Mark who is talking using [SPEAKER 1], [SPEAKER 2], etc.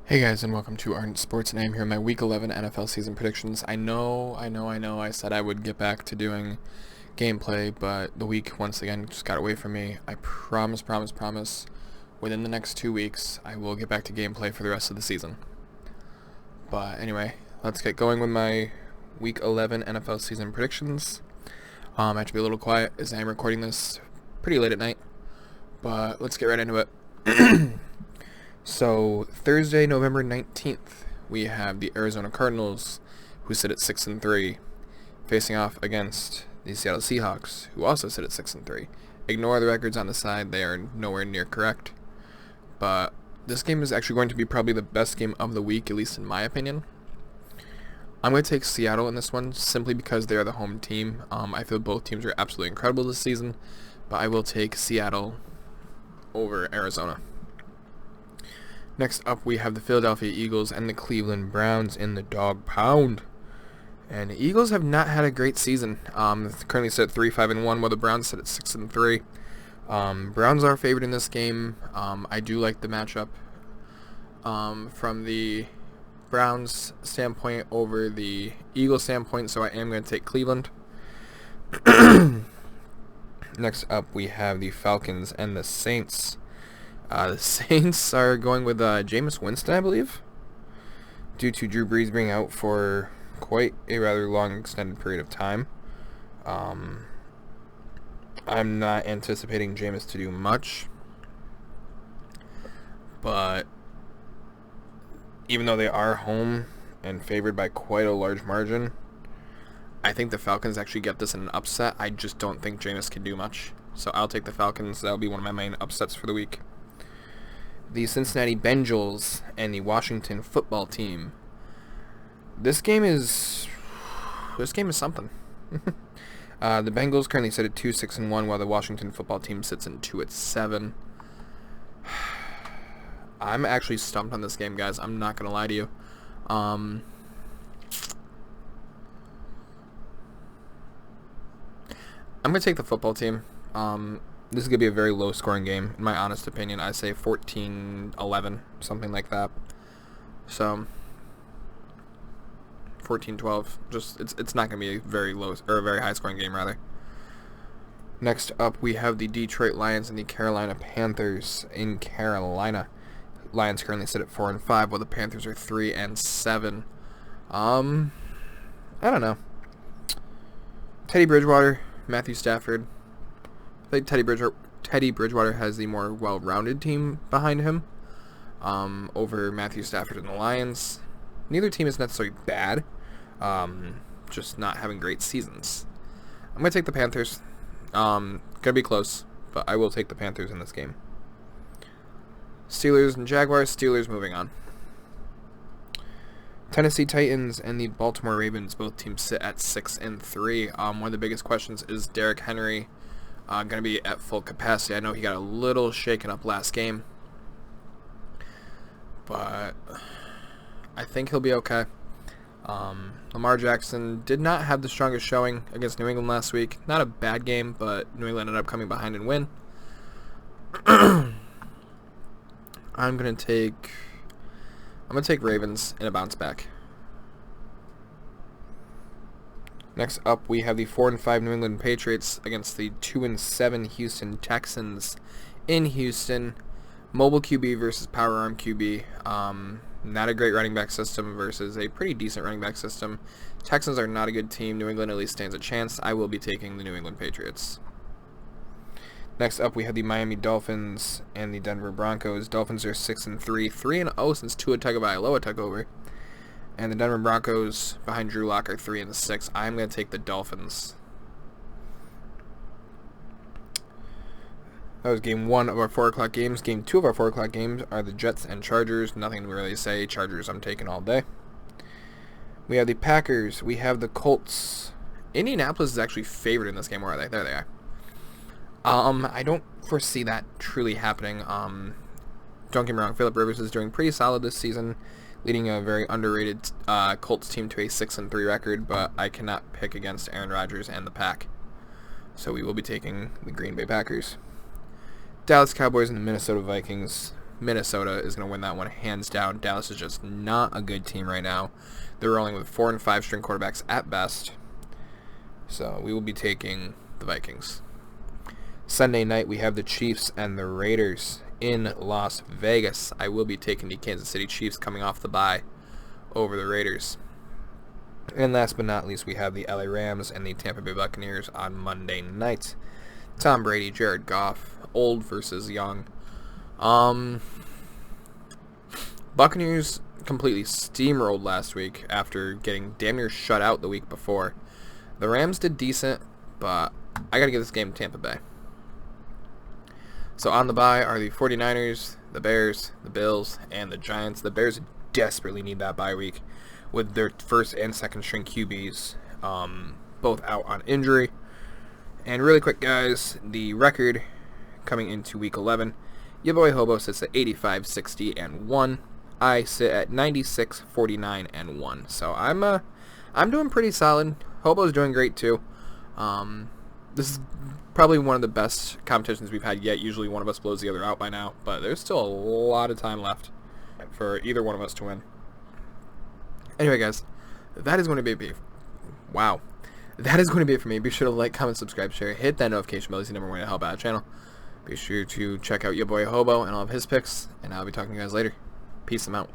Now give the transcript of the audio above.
[SPEAKER 1] Hey guys, and welcome to Ardent Sports, and I am here in my Week 11 NFL season predictions. I know, I said I would get back to doing gameplay, but the week once again just got away from me. I promise, within the next 2 weeks, I will get back to gameplay for the rest of the season. But anyway, let's get going with my Week 11 NFL season predictions. I have to be a little quiet as I am recording this pretty late at night, but let's get right into it. So Thursday, November 19th, we have the Arizona Cardinals, who sit at 6-3, facing off against the Seattle Seahawks, who also sit at 6-3. Ignore the records on the side; they are nowhere near correct. But this game is actually going to be probably the best game of the week, at least in my opinion. I'm going to take Seattle in this one simply because they are the home team. I feel both teams are absolutely incredible this season, but I will take Seattle over Arizona. Next up, we have the Philadelphia Eagles and the Cleveland Browns in the dog pound. And the Eagles have not had a great season. Currently sit at 3-5-1, while the Browns sit at 6-3. Browns are favored in this game. I do like the matchup from the Browns standpoint over the Eagles standpoint, so I am going to take Cleveland. Next up, we have the Falcons and the Saints. The Saints are going with Jameis Winston, I believe, due to Drew Brees being out for quite a rather long extended period of time. I'm not anticipating Jameis to do much, but even though they are home and favored by quite a large margin, I think the Falcons actually get this in an upset. I just don't think Jameis can do much, so I'll take the Falcons. That'll be one of my main upsets for the week. The Cincinnati Bengals and the Washington Football Team. This game is something. The Bengals currently sit at 2-6-1, while the Washington Football Team sits in 2-7. I'm actually stumped on this game, guys. I'm not gonna lie to you. I'm gonna take the football team. This is going to be a very low-scoring game, in my honest opinion. I say 14-11, something like that. So, 14-12. Just it's not going to be a very low or a very high-scoring game, rather. Next up, we have the Detroit Lions and the Carolina Panthers in Carolina. Lions currently sit at 4-5, while the Panthers are 3-7. I don't know. Teddy Bridgewater, Matthew Stafford. I think Teddy Bridgewater has the more well-rounded team behind him over Matthew Stafford and the Lions. Neither team is necessarily bad, just not having great seasons. I'm going to take the Panthers. Going to be close, but I will take the Panthers in this game. Steelers and Jaguars. Steelers moving on. Tennessee Titans and the Baltimore Ravens. Both teams sit at 6-3. One of the biggest questions is Derrick Henry going to be at full capacity. I know he got a little shaken up last game, but I think he'll be okay. Lamar Jackson did not have the strongest showing against New England last week. Not a bad game, but New England ended up coming behind and win. I'm gonna take Ravens in a bounce back. Next up, we have the 4-5 New England Patriots against the 2-7 Houston Texans in Houston. Mobile QB versus power arm QB. Not a great running back system versus a pretty decent running back system. Texans are not a good team. New England at least stands a chance. I will be taking the New England Patriots. Next up, we have the Miami Dolphins and the Denver Broncos. Dolphins are 6-3, 3-0 since Tua Tagovailoa took over. And the Denver Broncos behind Drew Lock are 3-6. I'm going to take the Dolphins. That was game 1 of our 4 o'clock games. Game 2 of our 4 o'clock games are the Jets and Chargers. Nothing to really say. Chargers I'm taking all day. We have the Packers. We have the Colts. Indianapolis is actually favored in this game. Where are they? There they are. I don't foresee that truly happening. Don't get me wrong. Phillip Rivers is doing pretty solid this season, leading a very underrated Colts team to a 6-3 record, but I cannot pick against Aaron Rodgers and the Pack. So we will be taking the Green Bay Packers. Dallas Cowboys and the Minnesota Vikings. Minnesota is going to win that one hands down. Dallas is just not a good team right now. They're rolling with 4 and 5 string quarterbacks at best. So we will be taking the Vikings. Sunday night, we have the Chiefs and the Raiders in Las Vegas. I will be taking the Kansas City Chiefs coming off the bye over the Raiders. And last but not least, we have the LA Rams and the Tampa Bay Buccaneers on Monday night. Tom Brady, Jared Goff, old versus young. Buccaneers completely steamrolled last week after getting damn near shut out the week before. The Rams did decent, but I got to give this game to Tampa Bay. So on the bye are the 49ers, the Bears, the Bills, and the Giants. The Bears desperately need that bye week with their first and second string QBs both out on injury. And really quick, guys, the record coming into Week 11, your boy Hobo sits at 85, 60, and 1. I sit at 96, 49, and 1. So I'm doing pretty solid. Hobo's doing great too. This is probably one of the best competitions we've had yet. Usually one of us blows the other out by now, but there's still a lot of time left for either one of us to win. Anyway, guys, that is going to be wow. That is going to be it for me. Be sure to like, comment, subscribe, share, hit that notification bell. It's the number one way to help out the channel. Be sure to check out your boy Hobo and all of his picks, and I'll be talking to you guys later. Peace, I'm out.